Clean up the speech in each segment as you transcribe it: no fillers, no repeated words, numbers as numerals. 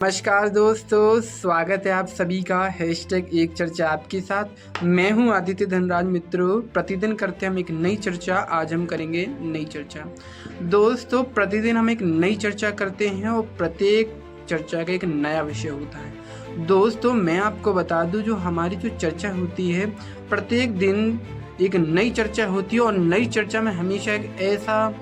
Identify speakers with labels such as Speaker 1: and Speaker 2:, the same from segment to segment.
Speaker 1: नमस्कार दोस्तों, स्वागत है आप सभी का हैशटैग एक चर्चा आपके साथ। मैं हूं आदित्य धनराज। मित्रों, प्रतिदिन करते हम एक नई चर्चा। आज हम करेंगे नई चर्चा। दोस्तों, प्रतिदिन हम एक नई चर्चा करते हैं और प्रत्येक चर्चा का एक नया विषय होता है। दोस्तों, मैं आपको बता दूं, जो हमारी जो चर्चा होती है, प्रत्येक दिन एक नई चर्चा होती है और नई चर्चा में हमेशा एक ऐसा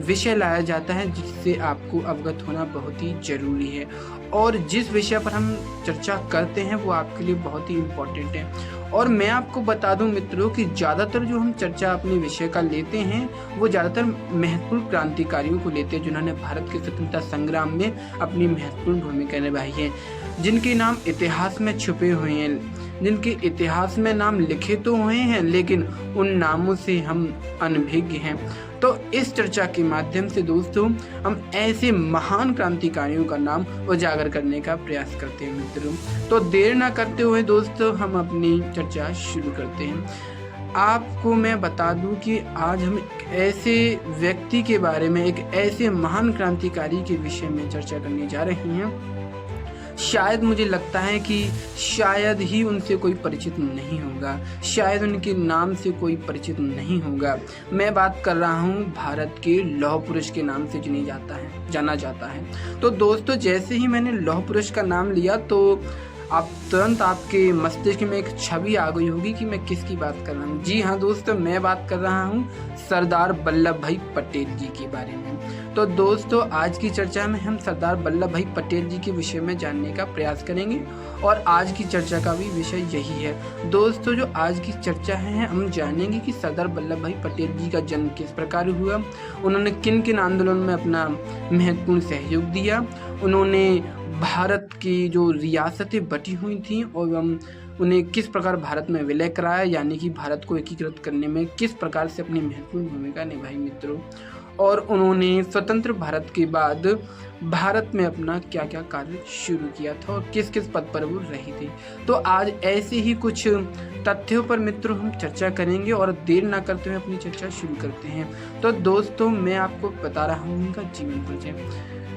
Speaker 1: विषय लाया जाता है जिससे आपको अवगत होना बहुत ही जरूरी है। और जिस विषय पर हम चर्चा करते हैं वो आपके लिए बहुत ही इम्पोर्टेंट है। और मैं आपको बता दूं मित्रों कि ज़्यादातर जो हम चर्चा अपने विषय का लेते हैं वो ज़्यादातर महत्वपूर्ण क्रांतिकारियों को लेते हैं जिन्होंने भारत के स्वतंत्रता संग्राम में अपनी महत्वपूर्ण भूमिका निभाई है, जिनके नाम इतिहास में छुपे हुए हैं, जिनके इतिहास में नाम लिखे तो हुए हैं लेकिन उन नामों से हम अनभिज्ञ हैं। तो इस चर्चा के माध्यम से दोस्तों हम ऐसे महान क्रांतिकारियों का नाम उजागर करने का प्रयास करते हैं मित्रों। तो देर ना करते हुए दोस्तों हम अपनी चर्चा शुरू करते हैं। आपको मैं बता दूं कि आज हम एक ऐसे व्यक्ति के बारे में, एक ऐसे महान क्रांतिकारी के विषय में चर्चा करने जा रहे हैं। शायद मुझे लगता है कि शायद ही उनसे कोई परिचित नहीं होगा, शायद उनके नाम से कोई परिचित नहीं होगा। मैं बात कर रहा हूँ भारत के लौह पुरुष के नाम से जाना जाता है। तो दोस्तों, जैसे ही मैंने लौह पुरुष का नाम लिया तो आप तुरंत आपके मस्तिष्क में एक छवि आ गई होगी कि मैं किसकी बात कर रहा हूँ। जी हाँ दोस्तों, मैं बात कर रहा हूँ सरदार वल्लभ भाई पटेल जी के बारे में। तो दोस्तों, आज की चर्चा में हम सरदार वल्लभ भाई पटेल जी के विषय में जानने का प्रयास करेंगे और आज की चर्चा का भी विषय यही है। दोस्तों, जो आज की चर्चा है हम जानेंगे कि सरदार वल्लभ भाई पटेल जी का जन्म किस प्रकार हुआ, उन्होंने किन किन आंदोलनों में अपना महत्वपूर्ण सहयोग दिया, उन्होंने भारत की जो रियासतें बटी हुई थीं और उन्हें किस प्रकार भारत में विलय कराया, यानी कि भारत को एकीकृत करने में किस प्रकार से अपनी महत्वपूर्ण भूमिका निभाई मित्रों। और उन्होंने स्वतंत्र भारत के बाद भारत में अपना क्या क्या कार्य शुरू किया था और किस किस पद पर वो रही थी। तो आज ऐसे ही कुछ तथ्यों पर मित्रों हम चर्चा करेंगे और देर ना करते हुए अपनी चर्चा शुरू करते हैं। तो दोस्तों, मैं आपको बता रहा हूँ उनका जीवन परिचय।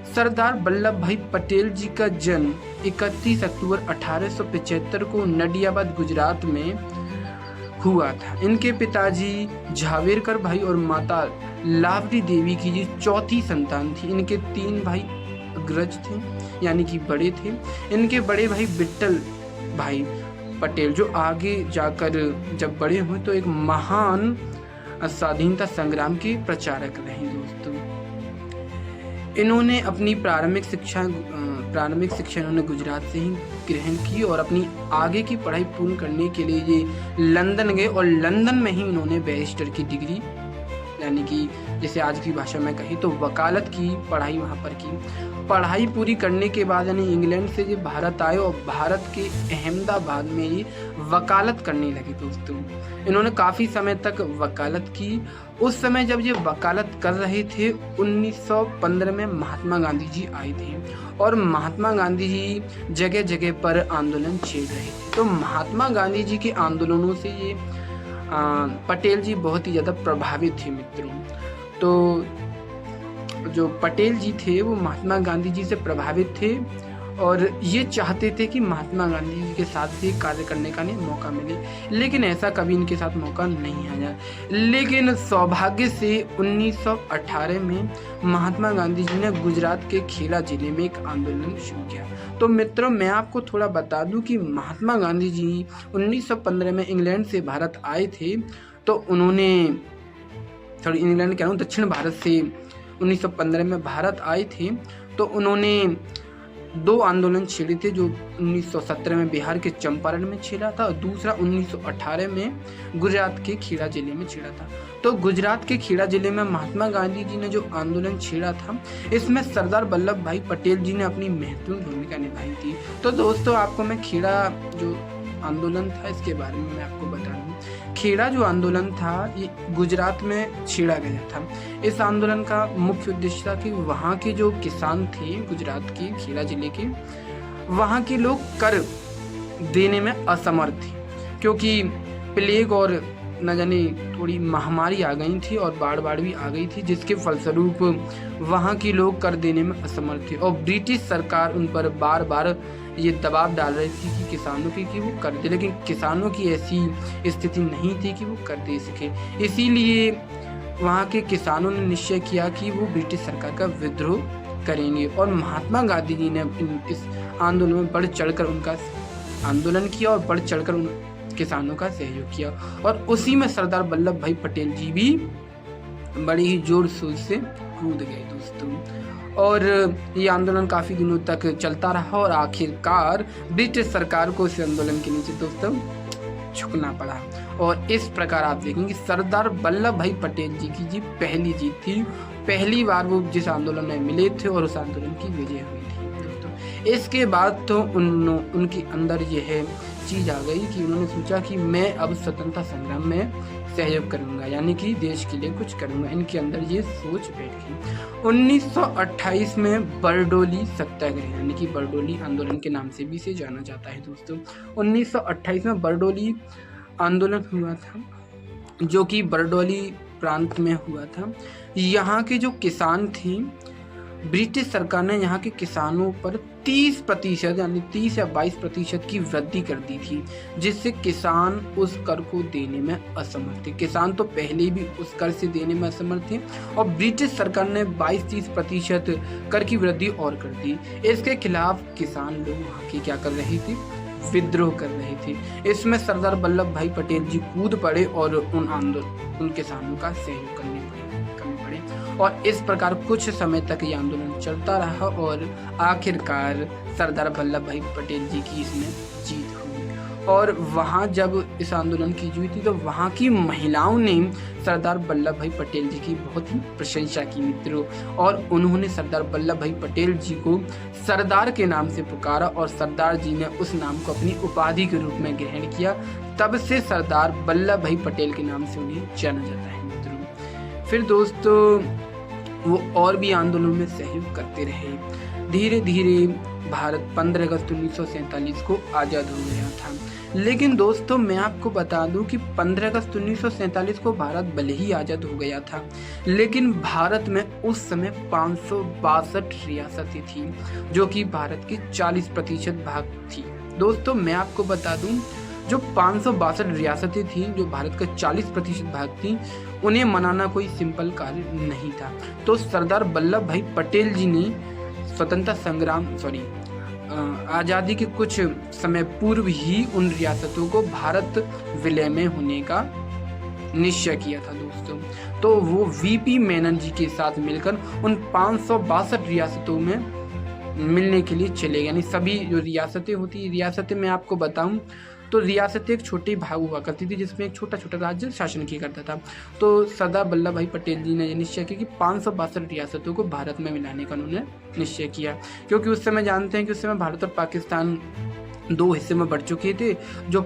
Speaker 1: सरदार वल्लभ भाई पटेल जी का जन्म 31 अक्टूबर 1875 को नडियाबाद गुजरात में हुआ था। इनके पिताजी झावेरकर भाई और माता लावड़ी देवी की जी चौथी संतान थी। इनके 3 भाई अग्रज थे, यानी कि बड़े थे। इनके बड़े भाई विट्ठल भाई पटेल जो आगे जाकर जब बड़े हुए तो एक महान स्वाधीनता संग्राम के प्रचारक रहे दोस्तों। इन्होंने अपनी प्रारंभिक शिक्षा इन्होंने गुजरात से ही ग्रहण की और अपनी आगे की पढ़ाई पूर्ण करने के लिए ये लंदन गए और लंदन में ही इन्होंने बैरिस्टर की डिग्री, यानी कि जैसे आज की भाषा में कही तो वकालत की पढ़ाई वहाँ पर की। पढ़ाई पूरी करने के बाद यानी इंग्लैंड से ये भारत आए और भारत के अहमदाबाद में ये वकालत करने लगे दोस्तों। इन्होंने काफ़ी समय तक वकालत की। उस समय जब ये वकालत कर रहे थे 1915 में महात्मा गांधी जी आए थे और महात्मा गांधी जी जगह जगह पर आंदोलन छेड़ रहे थे। तो महात्मा गांधी जी के आंदोलनों से ये पटेल जी बहुत ही ज़्यादा प्रभावित थे मित्रों। तो जो पटेल जी थे वो महात्मा गांधी जी से प्रभावित थे और ये चाहते थे कि महात्मा गांधी जी के साथ भी कार्य करने का मौका मिले, लेकिन ऐसा कभी इनके साथ मौका नहीं आया। लेकिन सौभाग्य से 1918 में महात्मा गांधी जी ने गुजरात के खेड़ा जिले में एक आंदोलन शुरू किया। तो मित्रों, मैं आपको थोड़ा बता दूं कि महात्मा गांधी जी 1915 में इंग्लैंड से भारत आए थे। तो उन्होंने इंग्लैंड कह रहा हूँ, दक्षिण भारत से 1915 में भारत आए थे। तो उन्होंने 2 आंदोलन छेड़े थे, जो 1917 में बिहार के चंपारण में छेड़ा था और दूसरा 1918 में गुजरात के खेड़ा जिले में छेड़ा था। तो गुजरात के खेड़ा जिले में महात्मा गांधी जी ने जो आंदोलन छेड़ा था, इसमें सरदार वल्लभ भाई पटेल जी ने अपनी महत्वपूर्ण भूमिका निभाई थी। तो दोस्तों, आपको मैं खेड़ा जो आंदोलन था इसके बारे में मैं आपको बता दूं। खेड़ा जो आंदोलन था ये गुजरात में छेड़ा गया था। इस आंदोलन का मुख्य उद्देश्य था कि वहाँ के जो किसान थे गुजरात के खेड़ा जिले के, वहाँ के लोग कर देने में असमर्थ थे, क्योंकि प्लेग और न जाने थोड़ी महामारी आ गई थी और बाढ़ भी आ गई थी, जिसके फलस्वरूप वहाँ के लोग कर देने में असमर्थ थे और ब्रिटिश सरकार उन पर बार बार ये दबाव डाल रही थी कि किसानों की कि वो कर दे, लेकिन किसानों की ऐसी स्थिति नहीं थी कि वो कर दे सके। इसीलिए वहाँ के किसानों ने निश्चय किया कि वो ब्रिटिश सरकार का विद्रोह करेंगे और महात्मा गांधी जी ने इस आंदोलन में बढ़ चढ़कर उनका आंदोलन किया और बढ़ चढ़कर उन किसानों का सहयोग किया और उसी में सरदार वल्लभ भाई पटेल जी भी बड़ी ही जोर शोर से कूद गए दोस्तों। और ये आंदोलन काफ़ी दिनों तक चलता रहा और आखिरकार ब्रिटिश सरकार को इस आंदोलन के नीचे दोस्तों झुकना पड़ा और इस प्रकार आप देखेंगे सरदार वल्लभ भाई पटेल जी की पहली जीत थी। पहली बार वो जिस आंदोलन में मिले थे और उस आंदोलन की विजय हुई थी दोस्तों। इसके बाद तो उनके अंदर यह चीज़ आ गई कि उन्होंने सोचा कि मैं अब स्वतंत्रता संग्राम में सहयोग करूंगा, यानी कि देश के लिए कुछ करूंगा। इनके अंदर ये सोच बैठ गई। 1928 में बरडोली सत्याग्रह, यानी कि बरडोली आंदोलन के नाम से भी इसे जाना जाता है दोस्तों। 1928 में बरडोली आंदोलन हुआ था, जो कि बरडोली प्रांत में हुआ था। यहाँ के जो किसान थे, ब्रिटिश सरकार ने यहाँ के किसानों पर 30% यानी 30 या 22% की वृद्धि कर दी थी, जिससे किसान उस कर को देने में असमर्थ थे। किसान तो पहले भी उस कर से देने में असमर्थ थे और ब्रिटिश सरकार ने 22-30% कर की वृद्धि और कर दी। इसके खिलाफ किसान लोग वहाँ के क्या कर रहे थे, विद्रोह कर रहे थे। इसमें सरदार वल्लभ भाई पटेल जी कूद पड़े और उन किसानों का सहयोग करने पड़े और इस प्रकार कुछ समय तक ये आंदोलन चलता रहा और आखिरकार सरदार वल्लभ भाई पटेल जी की इसमें जीत हुई। और वहाँ जब इस आंदोलन की जीत थी तो वहाँ की महिलाओं ने सरदार वल्लभ भाई पटेल जी की बहुत ही प्रशंसा की मित्रों, और उन्होंने सरदार वल्लभ भाई पटेल जी को सरदार के नाम से पुकारा और सरदार जी ने उस नाम को अपनी उपाधि के रूप में ग्रहण किया। तब से सरदार वल्लभ भाई पटेल के नाम से उन्हें जाना जाता है मित्रों। फिर दोस्तों वो और भी आंदोलनों में सहयोग करते रहे। धीरे धीरे भारत 15 अगस्त 1947 को आज़ाद हो गया था। लेकिन दोस्तों मैं आपको बता दूं कि 15 अगस्त 1947 को भारत भले ही आज़ाद हो गया था, लेकिन भारत में उस समय 562 रियासतें थी, जो कि भारत की 40% भाग थी। दोस्तों मैं आपको बता दूं, जो 562 रियासतें थीं, जो भारत का 40% भाग थी, उन्हें मनाना कोई सिंपल कार्य नहीं था। तो सरदार वल्लभ भाई पटेल जी ने स्वतंत्रता संग्राम आज़ादी के कुछ समय पूर्व ही उन रियासतों को भारत विलय में होने का निश्चय किया था दोस्तों। तो वो वीपी मेनन जी के साथ मिलकर उन 562 रियासतों में मिलने के लिए चले गए। यानी सभी जो रियासतें होती, रियासतें मैं आपको बताऊं तो रियासतें एक छोटी भाग हुआ करती थी, जिसमें एक छोटा छोटा राज्य शासन किया करता था। तो सरदार वल्लभ भाई पटेल जी ने यह निश्चय किया कि 562 रियासतों को भारत में मिलाने का उन्होंने निश्चय किया, क्योंकि उस समय जानते हैं कि उस समय भारत और पाकिस्तान 2 हिस्से में बढ़ चुके थे। जो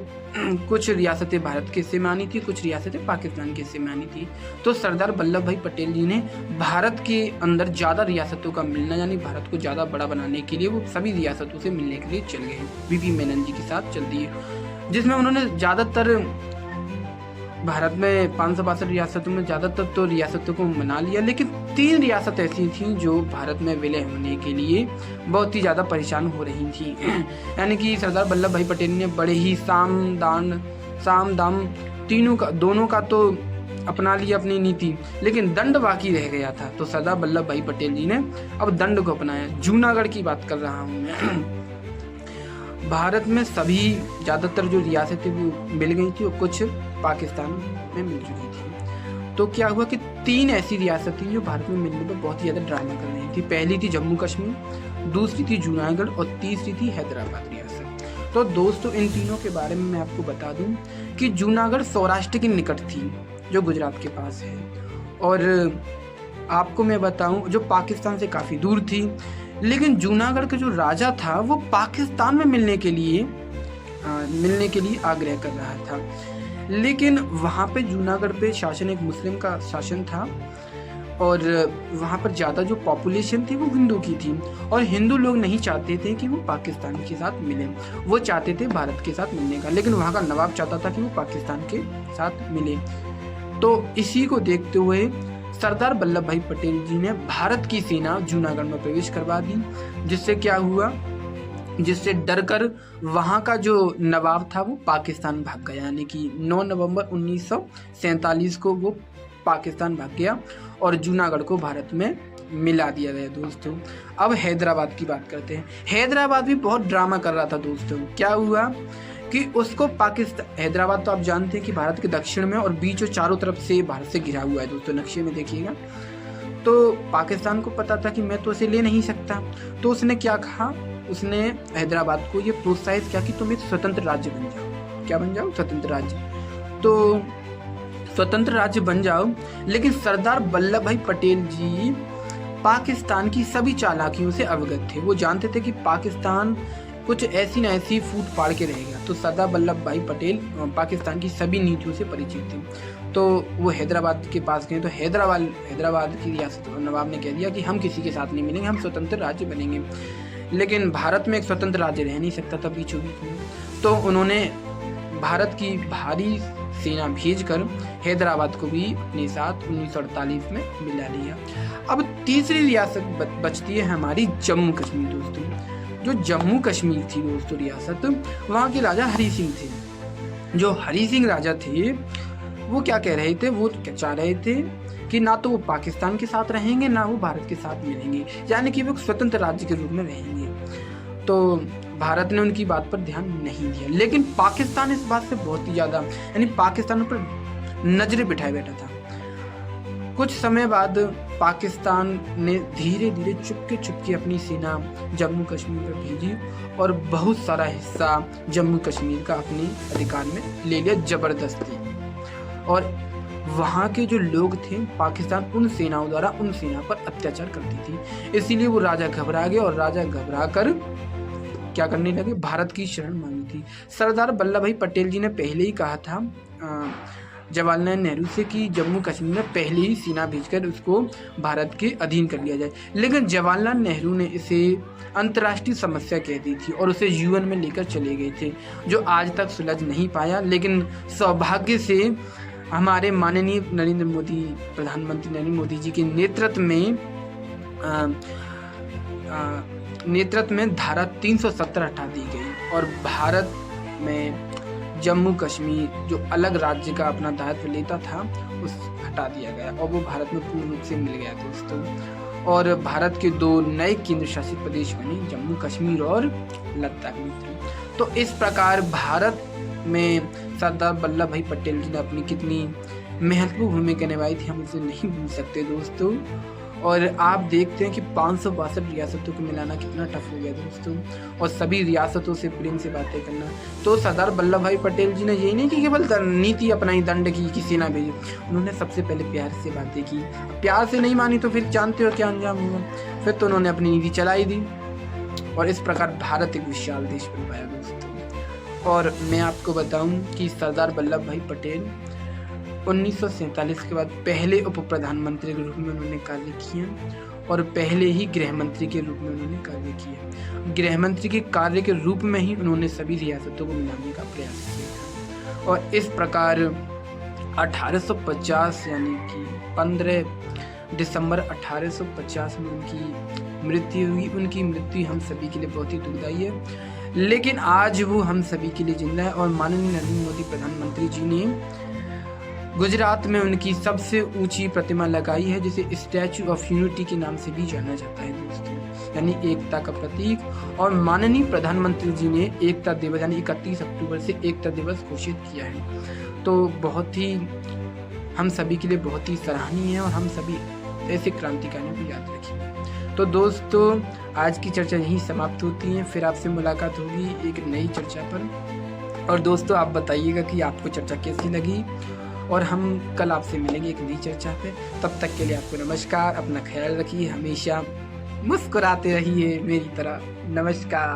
Speaker 1: कुछ रियासतें भारत के हिस्से में आनी थी, कुछ रियासतें पाकिस्तान के हिस्से में आनी थी। तो सरदार वल्लभ भाई पटेल जी ने भारत के अंदर ज़्यादा रियासतों का मिलना, यानी भारत को ज़्यादा बड़ा बनाने के लिए वो सभी रियासतों से मिलने के लिए चल गए। वीपी मेनन जी के साथ चल दिए, जिसमें उन्होंने ज़्यादातर भारत में 562 रियासतों में ज़्यादातर तो रियासतों को मना लिया, लेकिन 3 रियासत ऐसी थीं जो भारत में विलय होने के लिए बहुत ही ज़्यादा परेशान हो रही थीं। यानी कि सरदार वल्लभ भाई पटेल ने बड़े ही साम दाम दोनों का तो अपना लिया अपनी नीति, लेकिन दंड बाकी रह गया था। तो सरदार वल्लभ भाई पटेल जी ने अब दंड को अपनाया। जूनागढ़ की बात कर रहा हूँ मैं। भारत में सभी ज़्यादातर जो रियासतें वो मिल गई थी और कुछ पाकिस्तान में मिल चुकी थी। तो क्या हुआ कि 3 ऐसी रियासतें जो भारत में मिलने पर बहुत ही ज़्यादा ड्रामा कर रही थी। पहली थी जम्मू कश्मीर, दूसरी थी जूनागढ़ और तीसरी थी हैदराबाद रियासत। तो दोस्तों इन तीनों के बारे में मैं आपको बता दूं कि जूनागढ़ सौराष्ट्र के निकट थी, जो गुजरात के पास है, और आपको मैं बताऊं जो पाकिस्तान से काफ़ी दूर थी। लेकिन जूनागढ़ का जो राजा था वो पाकिस्तान में मिलने के लिए आग्रह कर रहा था, लेकिन वहाँ पे जूनागढ़ पे शासन एक मुस्लिम का शासन था और वहाँ पर ज़्यादा जो पॉपुलेशन थी वो हिंदू की थी, और हिंदू लोग नहीं चाहते थे कि वो पाकिस्तान के साथ मिलें, वो चाहते थे भारत के साथ मिलने का। लेकिन वहाँ का नवाब चाहता था कि वो पाकिस्तान के साथ मिले। तो इसी को देखते हुए सरदार वल्लभ भाई पटेल जी ने भारत की सेना जूनागढ़ में प्रवेश करवा दी, जिससे क्या हुआ, जिससे डरकर वहां का जो नवाब था वो पाकिस्तान भाग गया। यानी कि 9 नवंबर 1947 को वो पाकिस्तान भाग गया और जूनागढ़ को भारत में मिला दिया गया दोस्तों। अब हैदराबाद की बात करते हैं। हैदराबाद भी बहुत ड्रामा कर रहा था दोस्तों। क्या हुआ कि उसको पाकिस्तान, हैदराबाद तो आप जानते हैं कि भारत के दक्षिण में और बीच और चारों तरफ से भारत से घिरा हुआ है दोस्तों, नक्शे में देखिएगा। तो पाकिस्तान को पता था कि मैं तो इसे ले नहीं सकता, तो उसने क्या कहा, उसने हैदराबाद को ये प्रोत्साहित किया कि तुम एक स्वतंत्र राज्य बन जाओ। क्या बन जाओ? स्वतंत्र राज्य। तो स्वतंत्र राज्य बन जाओ, लेकिन सरदार वल्लभ भाई पटेल जी पाकिस्तान की सभी चालाकियों से अवगत थे। वो जानते थे कि पाकिस्तान कुछ ऐसी न ऐसी फूट फाड़ के रहेगा। तो सरदार वल्लभ भाई पटेल पाकिस्तान की सभी नीतियों से परिचित थे। तो वो हैदराबाद के पास गए। तो हैदराबाद की रियासत नवाब ने कह दिया कि हम किसी के साथ नहीं मिलेंगे, हम स्वतंत्र राज्य बनेंगे। लेकिन भारत में एक स्वतंत्र राज्य रह नहीं सकता था बीचों बीच में। तो उन्होंने भारत की भारी सेना भेजकर हैदराबाद को भी अपने साथ 1948 में मिला लिया। अब तीसरी रियासत बचती है हमारी जम्मू कश्मीर दोस्तों। जो जम्मू कश्मीर थी दोस्तों रियासत, वहाँ के राजा हरि सिंह थे। जो हरि सिंह राजा थे वो क्या कह रहे थे, वो चाह रहे थे कि ना तो वो पाकिस्तान के साथ रहेंगे ना वो भारत के साथ मिलेंगे, यानी कि वो स्वतंत्र राज्य के रूप में रहेंगे। तो भारत ने उनकी बात पर ध्यान नहीं दिया, लेकिन पाकिस्तान इस बात से बहुत ही ज़्यादा, यानी पाकिस्तान पर नजरें बिठाए बैठा था। कुछ समय बाद पाकिस्तान ने धीरे धीरे चुपके अपनी सेना जम्मू कश्मीर पर भेजी और बहुत सारा हिस्सा जम्मू कश्मीर का अपने अधिकार में ले लिया जबरदस्ती। और वहाँ के जो लोग थे, पाकिस्तान उन सेनाओं द्वारा उन सेना पर अत्याचार करती थी, इसीलिए वो राजा घबरा गए और राजा घबरा कर क्या करने लगे, भारत की शरण मांगी थी। सरदार वल्लभ भाई पटेल जी ने पहले ही कहा था जवाहरलाल नेहरू से कि जम्मू कश्मीर में पहले ही सेना भेजकर उसको भारत के अधीन कर लिया जाए, लेकिन जवाहरलाल नेहरू ने इसे अंतर्राष्ट्रीय समस्या कह दी थी और उसे यूएन में लेकर चले गए थे, जो आज तक सुलझ नहीं पाया। लेकिन सौभाग्य से हमारे माननीय प्रधानमंत्री नरेंद्र मोदी जी के नेतृत्व में धारा 370 हटा दी गई और भारत में जम्मू कश्मीर जो अलग राज्य का अपना दायित्व लेता था उस हटा दिया गया और वो भारत में पूर्ण रूप से मिल गया दोस्तों। और भारत के 2 नए केंद्र शासित प्रदेश बने, जम्मू कश्मीर और लद्दाख मित्र। तो इस प्रकार भारत में सरदार वल्लभ भाई पटेल जी ने अपनी कितनी महत्वपूर्ण भूमिका निभाई थी, हम उसे नहीं भूल सकते दोस्तों। और आप देखते हैं कि 562 रियासतों को मिलाना कितना टफ हो गया दोस्तों, और सभी रियासतों से प्रेम से बातें करना। तो सरदार वल्लभ भाई पटेल जी ने यही नहीं कि केवल नीति अपनाई, दंड की, किसी ना भेजी, उन्होंने सबसे पहले प्यार से बातें की। प्यार से नहीं मानी तो फिर जानते हो क्या अंजाम हुआ, फिर तो उन्होंने अपनी नीति चलाई दी और इस प्रकार भारत एक विशाल देश बन पाया दोस्तों। और मैं आपको बताऊं कि सरदार वल्लभ भाई पटेल 1947 के बाद पहले उप प्रधानमंत्री के रूप में उन्होंने कार्य किया और पहले ही गृह मंत्री के रूप में उन्होंने कार्य किया। गृह मंत्री के कार्य के रूप में ही उन्होंने सभी रियासतों को मिलाने का प्रयास किया और इस प्रकार 1850 यानी कि 15 दिसंबर 1850 में उनकी मृत्यु हुई। उनकी मृत्यु हम सभी के लिए बहुत ही दुखदायी है, लेकिन आज वो हम सभी के लिए जिंदा है और माननीय नरेंद्र मोदी प्रधानमंत्री जी ने गुजरात में उनकी सबसे ऊंची प्रतिमा लगाई है, जिसे स्टैचू ऑफ यूनिटी के नाम से भी जाना जाता है दोस्तों, यानी एकता का प्रतीक। और माननीय प्रधानमंत्री जी ने एकता दिवस यानी 31 अक्टूबर से एकता दिवस घोषित किया है। तो बहुत ही हम सभी के लिए बहुत ही सराहनीय है और हम सभी ऐसे क्रांतिकारियों को याद रखेंगे। तो दोस्तों आज की चर्चा यहीं समाप्त होती है, फिर आपसे मुलाकात होगी एक नई चर्चा पर। और दोस्तों आप बताइएगा कि आपको चर्चा कैसी लगी और हम कल आपसे मिलेंगे एक नई चर्चा पे। तब तक के लिए आपको नमस्कार, अपना ख्याल रखिए, हमेशा मुस्कुराते रहिए मेरी तरह। नमस्कार।